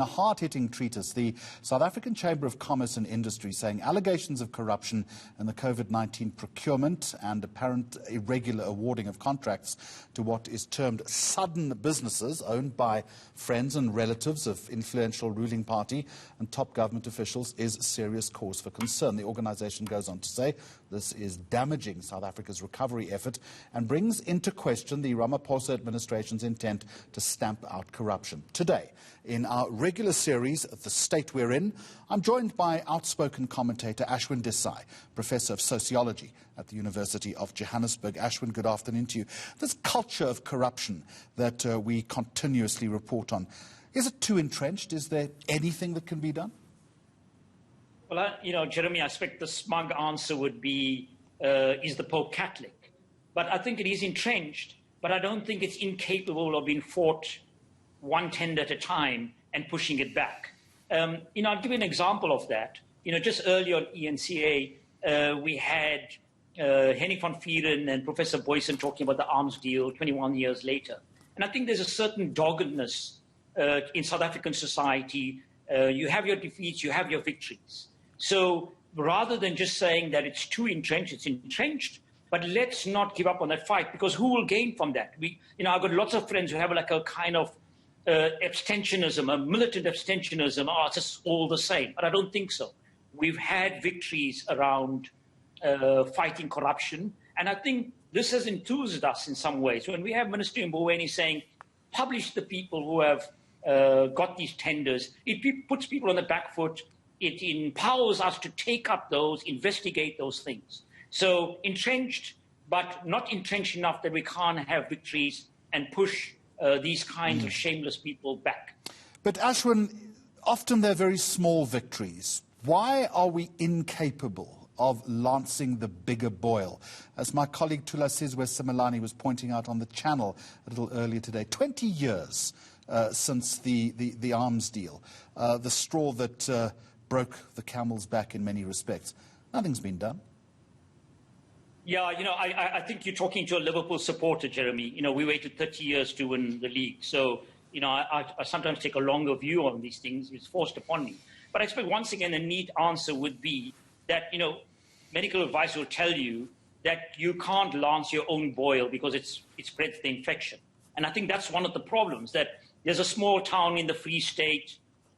A hard-hitting treatise, the South African Chamber of Commerce and Industry saying allegations of corruption in the COVID-19 procurement and apparent irregular awarding of contracts to what is termed sudden businesses owned by friends and relatives of influential ruling party and top government officials is serious cause for concern. The organisation goes on to say this is damaging South Africa's recovery effort and brings into question the Ramaphosa administration's intent to stamp out corruption. Today, in our regular series, The State We're In, I'm joined by outspoken commentator Ashwin Desai, Professor of Sociology at the University of Johannesburg. Ashwin, good afternoon to you. This culture of corruption that we continuously report on, is it too entrenched? Is there anything that can be done? Well, Jeremy, I expect the smug answer would be, is the Pope Catholic? But I think it is entrenched, but I don't think it's incapable of being fought one tender at a time and pushing it back. I'll give you an example of that. Just earlier on ENCA, we had Henny van Vieren and Professor Boyson talking about the arms deal 21 years later. And I think there's a certain doggedness in South African society. You have your defeats, you have your victories. So rather than just saying that it's too entrenched, it's entrenched, but let's not give up on that fight, because who will gain from that? I've got lots of friends who have like a kind of abstentionism, a militant abstentionism. Oh, it's just all the same. But I don't think so. We've had victories around fighting corruption. And I think this has enthused us in some ways. When we have Minister Mboweni saying, publish the people who have got these tenders, it puts people on the back foot. It empowers us to take up those, investigate those things. So entrenched, but not entrenched enough that we can't have victories and push these kinds of shameless people back. But Ashwin, often they're very small victories. Why are we incapable of lancing the bigger boil? As my colleague Tula Sizwe Simelane was pointing out on the channel a little earlier today, 20 years since the arms deal, the straw that broke the camel's back in many respects. Nothing's been done. Yeah, I think you're talking to a Liverpool supporter, Jeremy. We waited 30 years to win the league. So, I sometimes take a longer view on these things. It's forced upon me. But I expect once again a neat answer would be that, medical advice will tell you that you can't lance your own boil because it spreads the infection. And I think that's one of the problems, that there's a small town in the Free State,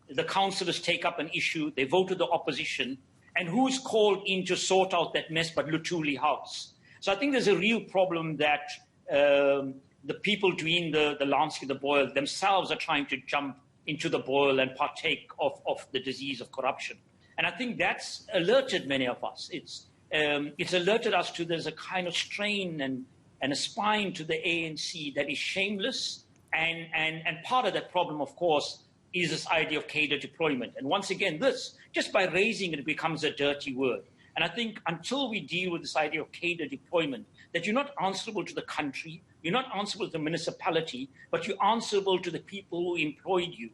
the councillors take up an issue, they vote to the opposition, and who's called in to sort out that mess but Luthuli House? So I think there's a real problem that the people doing the lancing of the boil themselves are trying to jump into the boil and partake of the disease of corruption. And I think that's alerted many of us. It's alerted us to there's a kind of strain and a spine to the ANC that is shameless. And part of that problem, of course, is this idea of Cader deployment. And once again, this, just by raising it, it becomes a dirty word. And I think until we deal with this idea of Cader deployment, that you're not answerable to the country, you're not answerable to the municipality, but you're answerable to the people who employed you,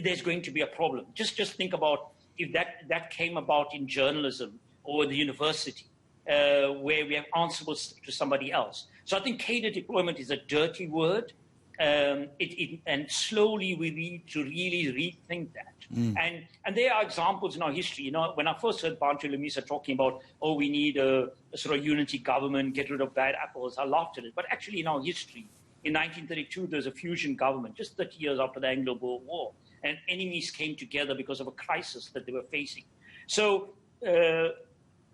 there's going to be a problem. Just think about if that came about in journalism or the university, where we have answerable to somebody else. So I think Cader deployment is a dirty word. And slowly we need to really rethink that. And there are examples in our history. When I first heard Bantu Lamisa talking about, we need a sort of unity government, get rid of bad apples, I laughed at it. But actually in our history, in 1932, there was a fusion government, just 30 years after the Anglo-Boer War. And enemies came together because of a crisis that they were facing. So the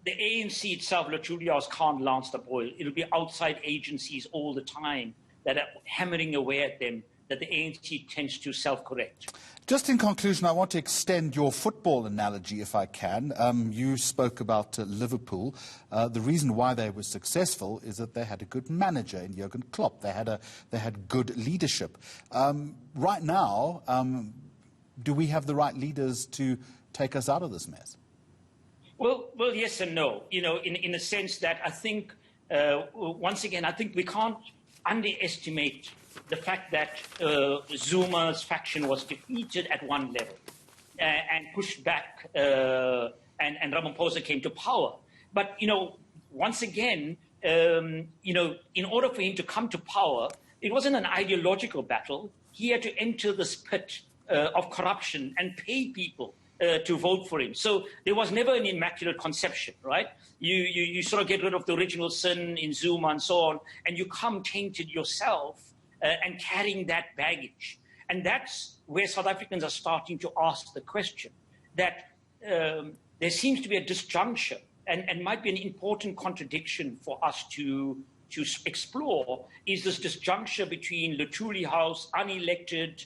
ANC itself, Luthuli House, can't lance the boil. It'll be outside agencies all the time that are hammering away at them, that the ANC tends to self-correct. Just in conclusion, I want to extend your football analogy, if I can. You spoke about Liverpool. The reason why they were successful is that they had a good manager in Jurgen Klopp. They had good leadership. Right now, do we have the right leaders to take us out of this mess? Well, yes and no. In the sense that I think, once again, I think we can't underestimate the fact that Zuma's faction was defeated at one level and pushed back, and Ramaphosa came to power. But, once again, in order for him to come to power, it wasn't an ideological battle. He had to enter this pit of corruption and pay people to vote for him. So there was never an immaculate conception, right? You sort of get rid of the original sin in Zuma and so on, and you come tainted yourself and carrying that baggage. And that's where South Africans are starting to ask the question that there seems to be a disjuncture and might be an important contradiction for us to explore, is this disjuncture between Luthuli House, unelected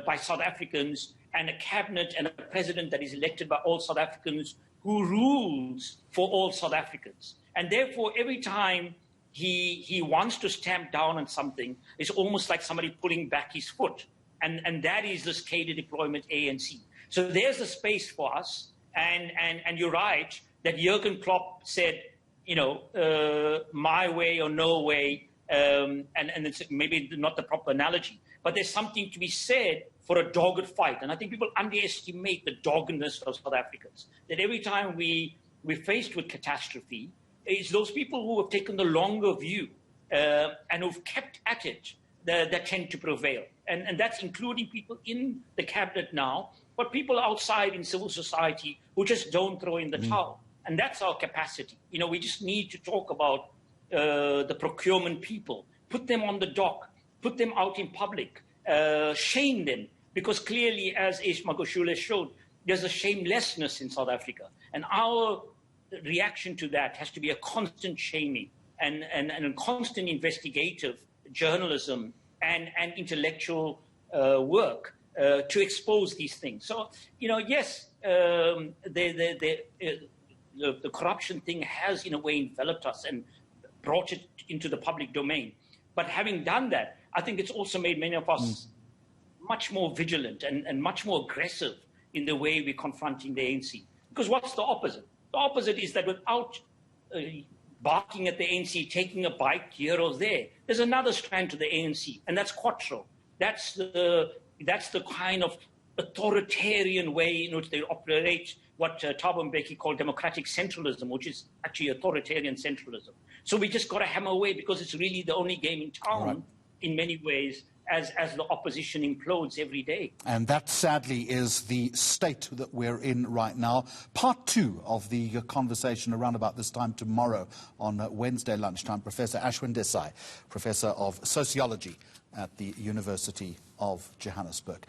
by South Africans, and a cabinet and a president that is elected by all South Africans who rules for all South Africans. And therefore, every time he wants to stamp down on something, it's almost like somebody pulling back his foot. And that is this Cader deployment ANC. So there's a space for us. And you're right that Jurgen Klopp said, you know, my way or no way, and it's maybe not the proper analogy, but there's something to be said for a dogged fight. And I think people underestimate the doggedness of South Africans, that every time we're faced with catastrophe, it's those people who have taken the longer view and who've kept at it that tend to prevail. And that's including people in the cabinet now, but people outside in civil society who just don't throw in the towel. And that's our capacity. You know, we just need to talk about the procurement people, put them on the dock, put them out in public, shame them, because clearly, as Ish Magashule showed, there's a shamelessness in South Africa. And our reaction to that has to be a constant shaming and a constant investigative journalism and intellectual work to expose these things. So, you know, yes, the corruption thing has, in a way, enveloped us and brought it into the public domain. But having done that, I think it's also made many of us much more vigilant and much more aggressive in the way we're confronting the ANC. Because what's the opposite? The opposite is that without barking at the ANC, taking a bite here or there, there's another strand to the ANC, and that's Quattro. That's the kind of authoritarian way in which they operate, what Thabo Mbeki called democratic centralism, which is actually authoritarian centralism. So we just got to hammer away, because it's really the only game in town, in many ways, as the opposition implodes every day. And that, sadly, is the state that we're in right now. Part 2 of the conversation around about this time tomorrow on Wednesday lunchtime. Professor Ashwin Desai, Professor of Sociology at the University of Johannesburg.